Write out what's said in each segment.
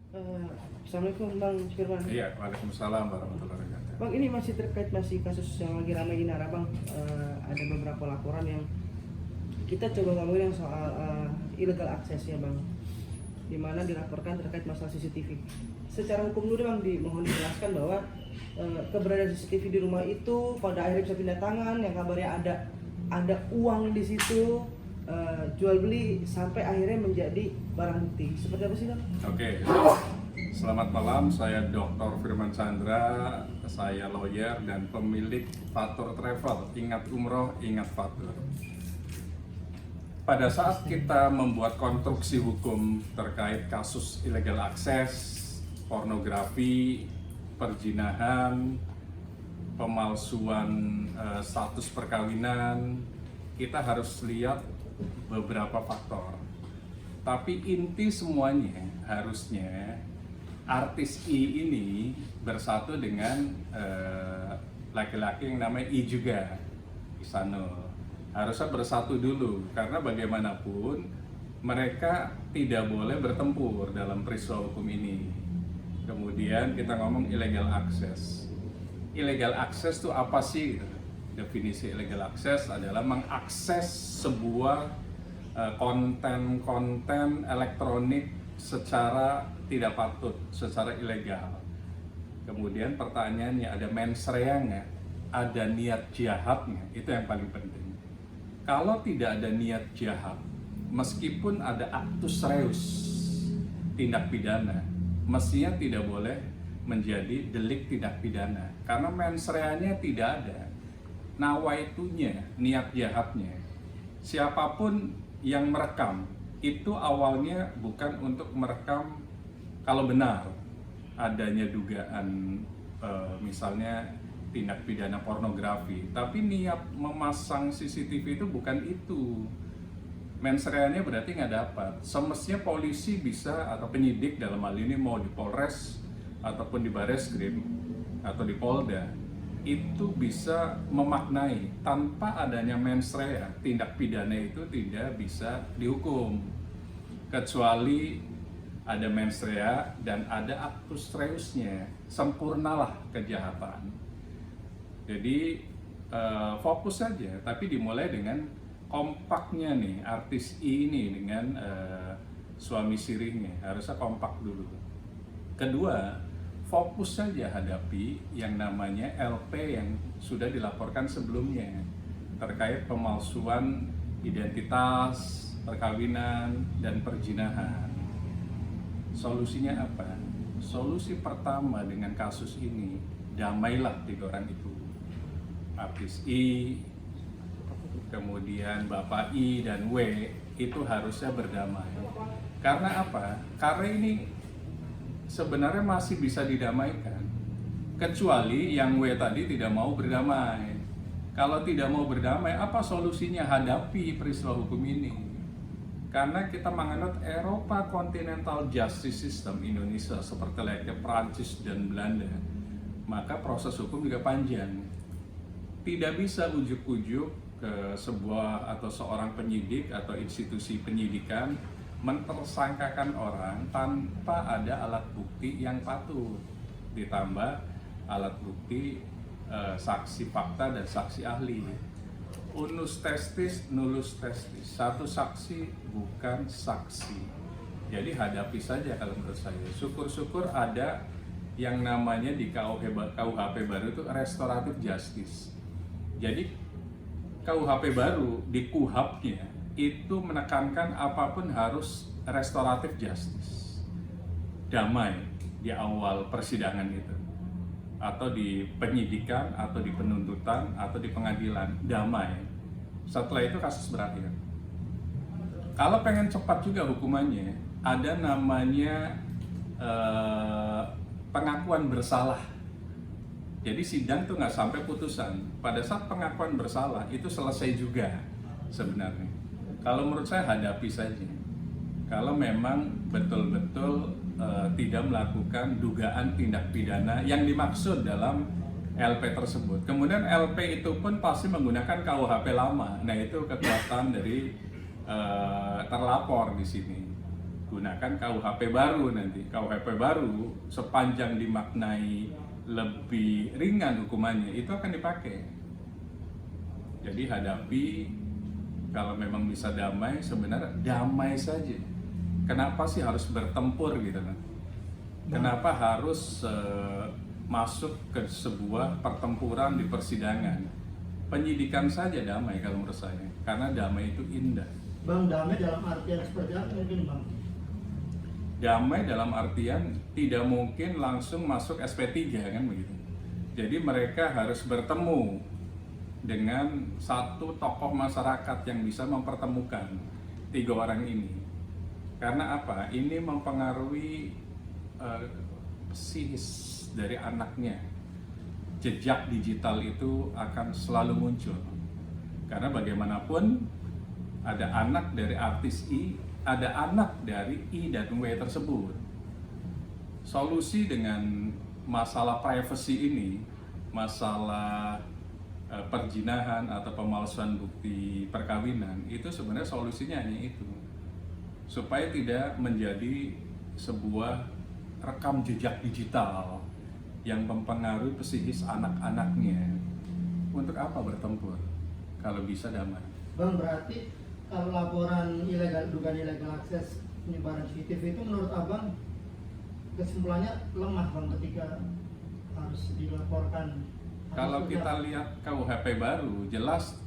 Assalamualaikum Bang Firman. Iya, waalaikumsalam warahmatullahi wabarakatuh. Bang, ini masih terkait kasus yang lagi ramai di Nara Bang. Ada beberapa laporan yang kita coba ngomongin yang soal illegal access ya Bang, dimana dilaporkan terkait masalah CCTV. Secara hukum dulu Bang, mohon dijelaskan bahwa keberadaan CCTV di rumah itu pada akhirnya bisa pindah tangan, yang kabarnya ada uang di situ, jual beli sampai akhirnya menjadi barang bukti. Seperti apa sih Bang? Oke, selamat malam. Saya Dr. Firman Chandra. Saya lawyer dan pemilik Fatur Travel. Ingat umroh, ingat Fatur. Pada saat kita membuat konstruksi hukum terkait kasus illegal access, pornografi, perzinahan, pemalsuan status perkawinan, kita harus lihat beberapa faktor. Tapi inti semuanya harusnya artis I ini bersatu dengan laki-laki yang namanya I juga, Isanul. Harusnya bersatu dulu, karena bagaimanapun mereka tidak boleh bertempur dalam peristiwa hukum ini. Kemudian kita ngomong illegal access. Illegal access itu apa sih? Definisi illegal access adalah mengakses sebuah konten elektronik secara tidak patut, secara ilegal. Kemudian pertanyaannya, ada mens rea nggak? Ada niat jahat nggak? Itu yang paling penting. Kalau tidak ada niat jahat, meskipun ada actus reus, tindak pidana, mestinya tidak boleh menjadi delik tindak pidana, karena mens rea-nya tidak ada, nawaitunya, niat jahatnya. Siapapun yang merekam itu awalnya bukan untuk merekam kalau benar adanya dugaan misalnya tindak pidana pornografi, tapi niat memasang CCTV itu bukan itu. Mens rea-nya berarti nggak dapat. Semestinya polisi bisa, atau penyidik dalam hal ini mau di Polres ataupun di Bareskrim atau di Polda, itu bisa memaknai tanpa adanya mens rea, tindak pidana itu tidak bisa dihukum kecuali ada mens rea dan ada actus reusnya. Sempurnalah kejahatan. Jadi fokus saja, tapi dimulai dengan kompaknya nih artis I ini dengan suami sirihnya, harusnya kompak dulu. Kedua, fokus saja hadapi yang namanya LP yang sudah dilaporkan sebelumnya terkait pemalsuan identitas, perkawinan, dan perzinahan. Solusinya apa? Solusi pertama dengan kasus ini, damailah tiga orang itu. Artis I, kemudian Bapak I dan W, itu harusnya berdamai. Karena apa? Karena ini sebenarnya masih bisa didamaikan, kecuali yang W tadi tidak mau berdamai. Kalau tidak mau berdamai, apa solusinya? Hadapi peristiwa hukum ini. Karena kita menganut Eropa Continental Justice System Indonesia seperti layaknya Prancis dan Belanda, maka proses hukum juga panjang. Tidak bisa ujuk-ujuk ke sebuah atau seorang penyidik atau institusi penyidikan mentersangkakan orang tanpa ada alat bukti yang patut, ditambah alat bukti saksi fakta dan saksi ahli. Unus testis, nullus testis. Satu saksi bukan saksi. Jadi hadapi saja kalau menurut saya. Syukur-syukur ada yang namanya di KUHP baru itu restoratif justice. Jadi KUHP baru di KUHP-nya itu menekankan apapun harus restoratif justice, damai di awal persidangan itu, atau di penyidikan, atau di penuntutan, atau di pengadilan, damai. Setelah itu kasus berakhir. Kalau pengen cepat juga hukumannya, ada namanya pengakuan bersalah. Jadi sidang tuh nggak sampai putusan. Pada saat pengakuan bersalah itu selesai juga sebenarnya. Kalau menurut saya hadapi saja. Kalau memang betul-betul tidak melakukan dugaan tindak pidana yang dimaksud dalam LP tersebut. Kemudian LP itu pun pasti menggunakan KUHP lama. Nah itu kekuatan dari terlapor di sini. gunakan KUHP baru nanti. KUHP baru sepanjang dimaknai lebih ringan hukumannya itu akan dipakai. Jadi hadapi, kalau memang bisa damai, sebenarnya damai saja. Kenapa sih harus bertempur gitu kan? Kenapa harus masuk ke sebuah pertempuran di persidangan? Penyidikan saja damai kalau menurut saya, karena damai itu indah. Bang, damai dalam artian seperti apa mungkin Bang? Damai dalam artian tidak mungkin langsung masuk SP3 kan begitu. Jadi mereka harus bertemu dengan satu tokoh masyarakat yang bisa mempertemukan tiga orang ini. Karena apa? Ini mempengaruhi psikis dari anaknya. Jejak digital itu akan selalu muncul. Karena bagaimanapun ada anak dari artis I, ada anak dari I dan W tersebut. Solusi dengan masalah privacy ini, masalah perjinahan atau pemalsuan bukti perkawinan, itu sebenarnya solusinya hanya itu. Supaya tidak menjadi sebuah rekam jejak digital yang mempengaruhi psikis anak-anaknya. Untuk apa bertempur kalau bisa damai? Bang, berarti kalau laporan ilegal, dugaan ilegal akses penyebaran CCTV itu menurut Abang kesimpulannya lemah Bang ketika harus dilaporkan? Kalau kita lihat KUHP baru, jelas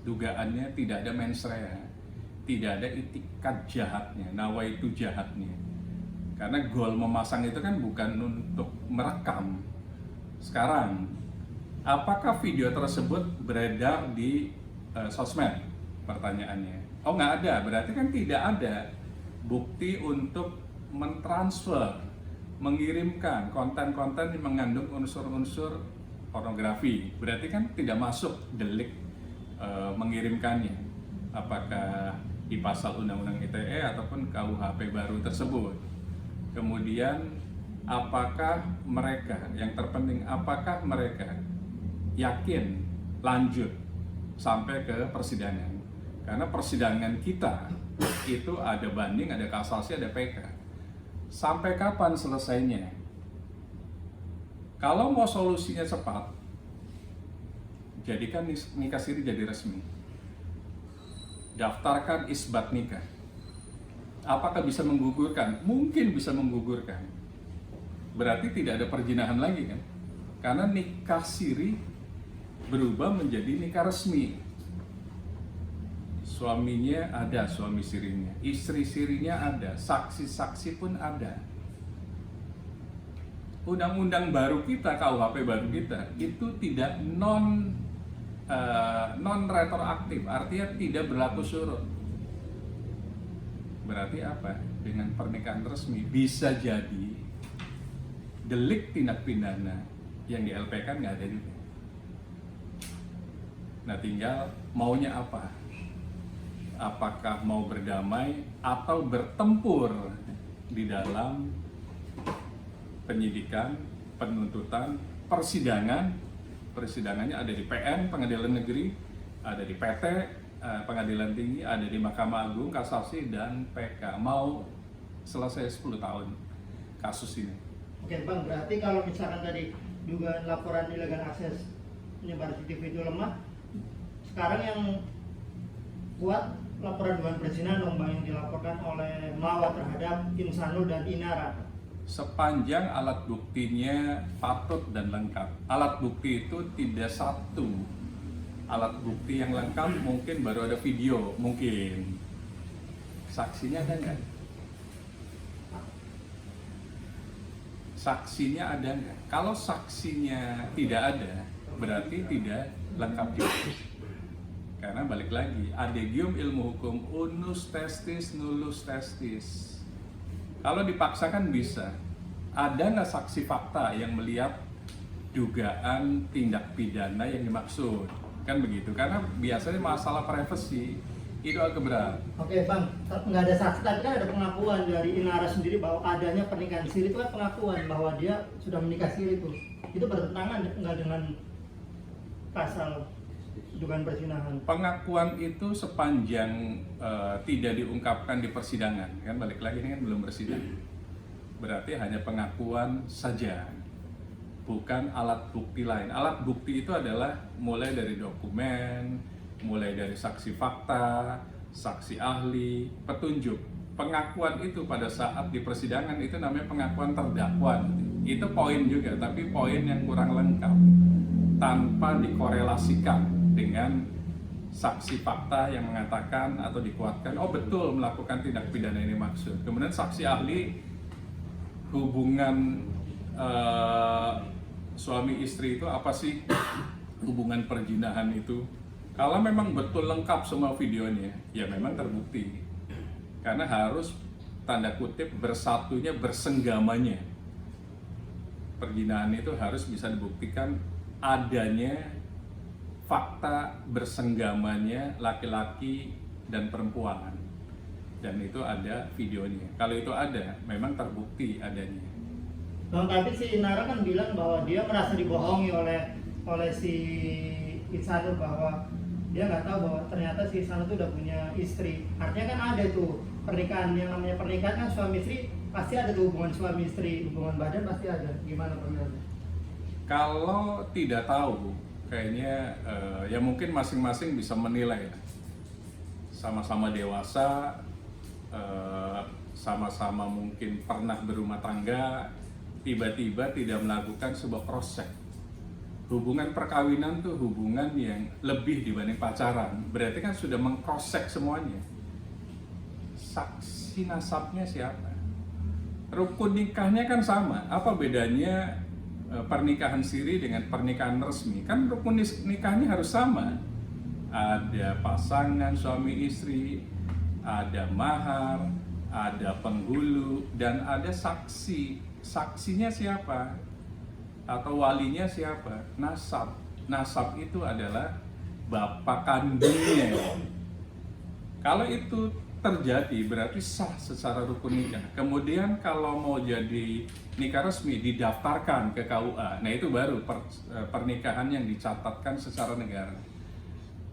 dugaannya tidak ada mens rea, tidak ada itikat jahatnya, nawaitu jahatnya. Karena goal memasang itu kan bukan untuk merekam. Sekarang, apakah video tersebut beredar di sosmed? Pertanyaannya. Oh, nggak ada, berarti kan tidak ada bukti untuk mentransfer, mengirimkan konten-konten yang mengandung unsur-unsur pornografi. Berarti kan tidak masuk delik mengirimkannya. Apakah di pasal Undang-Undang ITE ataupun KUHP baru tersebut. Kemudian apakah mereka, yang terpenting apakah mereka yakin lanjut sampai ke persidangan? Karena persidangan kita itu ada banding, ada kasasi, ada PK. Sampai kapan selesainya? Kalau mau solusinya cepat, jadikan nikah siri jadi resmi. Daftarkan isbat nikah. Apakah bisa menggugurkan? Mungkin bisa menggugurkan. Berarti tidak ada perjinahan lagi kan? Karena nikah siri berubah menjadi nikah resmi. Suaminya ada, suami sirinya, istri sirinya ada, saksi-saksi pun ada. Undang-undang baru kita, KUHP baru kita, itu tidak non retroaktif, artinya tidak berlaku surut. Berarti apa? Dengan pernikahan resmi bisa jadi delik tindak pidana yang di LP kan nggak ada juga. Nah, tinggal maunya apa? Apakah mau berdamai atau bertempur di dalam penyidikan, penuntutan, persidangan. Persidangannya ada di PN, Pengadilan Negeri, ada di PT, Pengadilan Tinggi, ada di Mahkamah Agung, Kasasi, dan PK. Mau selesai 10 tahun kasus ini. Oke Bang, berarti kalau misalkan tadi dugaan laporan ilegal akses penyebaran CCTV itu lemah, sekarang yang kuat laporan dugaan perzinahan dong Bang, yang dilaporkan oleh Mawar terhadap Insanul dan Inara. Sepanjang alat buktinya patut dan lengkap. Alat bukti itu tidak satu. Alat bukti yang lengkap mungkin baru ada video, mungkin. Saksinya ada nggak? Saksinya ada nggak? Kalau saksinya tidak ada, berarti tidak lengkap juga. Karena balik lagi, adegium ilmu hukum unus testis nullus testis. Kalau dipaksakan bisa. Ada nggak saksi fakta yang melihat dugaan tindak pidana yang dimaksud? Kan begitu, karena biasanya masalah privasi itu agak berat. Oke Bang, nggak ada saksi, tapi kan ada pengakuan dari Inara sendiri bahwa adanya pernikahan siri. Itu kan pengakuan bahwa dia sudah menikah siri itu bertentangan nggak dengan pasal dugaan perzinahan. Pengakuan itu sepanjang tidak diungkapkan di persidangan, kan balik lagi ini kan belum bersidang. Berarti hanya pengakuan saja, bukan alat bukti lain. Alat bukti itu adalah mulai dari dokumen, mulai dari saksi fakta, saksi ahli, petunjuk. Pengakuan itu pada saat di persidangan itu namanya pengakuan terdakwa. Itu poin juga, tapi poin yang kurang lengkap, tanpa dikorelasikan dengan saksi fakta yang mengatakan atau dikuatkan, oh betul melakukan tindak pidana ini maksud. Kemudian saksi ahli, hubungan suami istri itu apa sih, hubungan perzinahan itu. Kalau memang betul lengkap semua videonya, ya memang terbukti. Karena harus tanda kutip bersatunya, bersenggamanya. Perzinahan itu harus bisa dibuktikan adanya fakta bersenggamanya laki-laki dan perempuan, dan itu ada videonya. Kalau itu ada, memang terbukti adanya. Bang, tapi si Inara kan bilang bahwa dia merasa dibohongi oleh si Ihsanul, bahwa dia nggak tahu bahwa ternyata si Ihsanul itu udah punya istri. Artinya kan ada tuh pernikahan, yang namanya pernikahan kan suami istri pasti ada tuh, hubungan suami istri, hubungan badan pasti ada. Gimana pendapat? Kalau tidak tahu, kayaknya ya mungkin masing-masing bisa menilai ya. Sama-sama dewasa, sama-sama mungkin pernah berumah tangga, tiba-tiba tidak melakukan sebuah cross-check. Hubungan perkawinan tuh hubungan yang lebih dibanding pacaran, berarti kan sudah meng-cross-check semuanya. Saksi nasabnya siapa? Rukun nikahnya kan sama, apa bedanya pernikahan siri dengan pernikahan resmi? Kan rukun nikahnya harus sama. Ada pasangan suami istri, ada mahar, ada penghulu, dan ada saksi. Saksinya siapa? Atau walinya siapa? Nasab. Nasab itu adalah bapak kandungnya. Kalau itu terjadi berarti sah secara rukun nikah. Kemudian kalau mau jadi nikah resmi didaftarkan ke KUA. Nah itu baru pernikahan yang dicatatkan secara negara.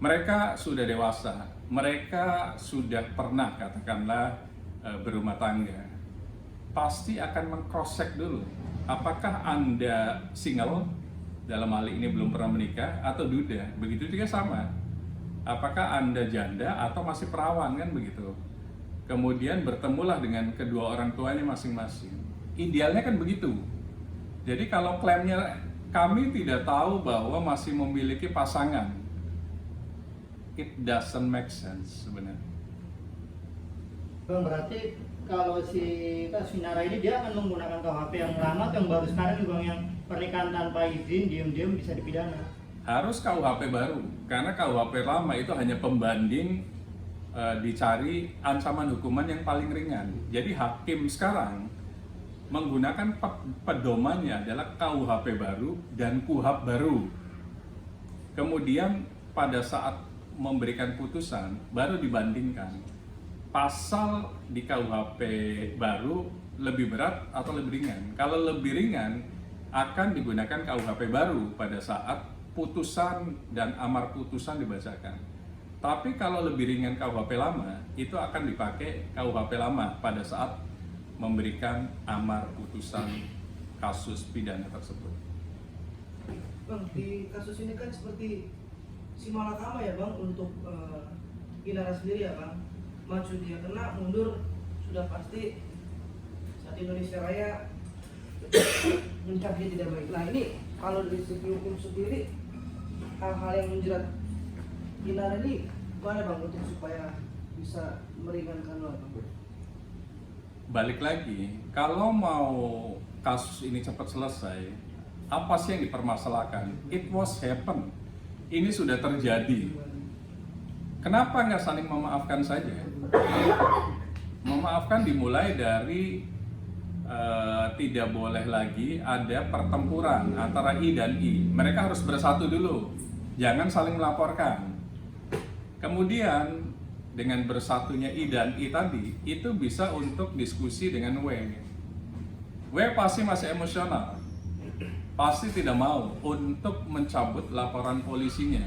Mereka sudah dewasa, mereka sudah pernah katakanlah berumah tangga. Pasti akan meng-cross-check dulu. Apakah Anda single, dalam hal ini belum pernah menikah, atau duda? Begitu juga sama. Apakah Anda janda atau masih perawan, kan begitu. Kemudian bertemulah dengan kedua orang tuanya masing-masing. Idealnya kan begitu. Jadi kalau klaimnya kami tidak tahu bahwa masih memiliki pasangan, it doesn't make sense sebenarnya. Bang, berarti kalau si Sinara ini dia akan menggunakan KUHP yang lama atau yang baru sekarang nih Bang, yang pernikahan tanpa izin, diam-diam bisa dipidana? Harus KUHP baru, karena KUHP lama itu hanya pembanding, dicari ancaman hukuman yang paling ringan. Jadi hakim sekarang menggunakan pedomannya adalah KUHP baru dan KUHAP baru. Kemudian pada saat memberikan putusan baru dibandingkan pasal di KUHP baru lebih berat atau lebih ringan. Kalau lebih ringan akan digunakan KUHP baru pada saat putusan dan amar putusan dibacakan. Tapi kalau lebih ringan KUHP lama, itu akan dipakai KUHP lama pada saat memberikan amar putusan kasus pidana tersebut. Bang, di kasus ini kan seperti si malakama ya Bang, untuk Inara sendiri ya Bang, maju dia kena, mundur sudah pasti saat Indonesia Raya mencapnya tidak baik. Nah ini kalau dari segi hukum sendiri, hal-hal yang menjerat Inara ini gimana Bang untuk supaya bisa meringankan lo Bang? Balik lagi, kalau mau kasus ini cepat selesai, apa sih yang dipermasalahkan? It was happen. Ini sudah terjadi. Kenapa nggak saling memaafkan saja? Memaafkan dimulai dari tidak boleh lagi ada pertempuran antara I dan I. Mereka harus bersatu dulu, jangan saling melaporkan. Kemudian dengan bersatunya I dan I tadi, itu bisa untuk diskusi dengan W. W pasti masih emosional, pasti tidak mau untuk mencabut laporan polisinya.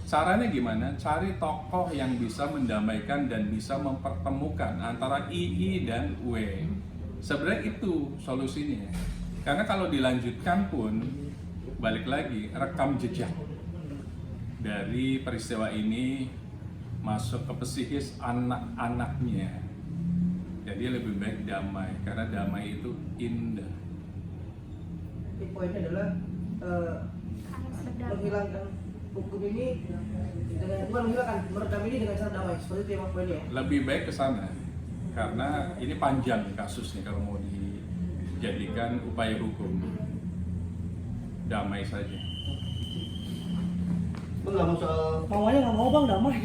Caranya gimana? Cari tokoh yang bisa mendamaikan dan bisa mempertemukan antara II dan W. Sebenarnya itu solusinya. Karena kalau dilanjutkan pun, balik lagi, rekam jejak dari peristiwa ini masuk ke psikis anak-anaknya. Jadi lebih baik damai, karena damai itu indah. Jadi poinnya adalah menghilangkan hukum ini dengan bukan menghilangkan, meredam ini dengan cara damai. Seperti itu emang poinnya. Lebih baik ke sana, karena ini panjang kasusnya kalau mau dijadikan upaya hukum. Damai saja. Bang nggak mau soal Maunya nggak mau bang damai.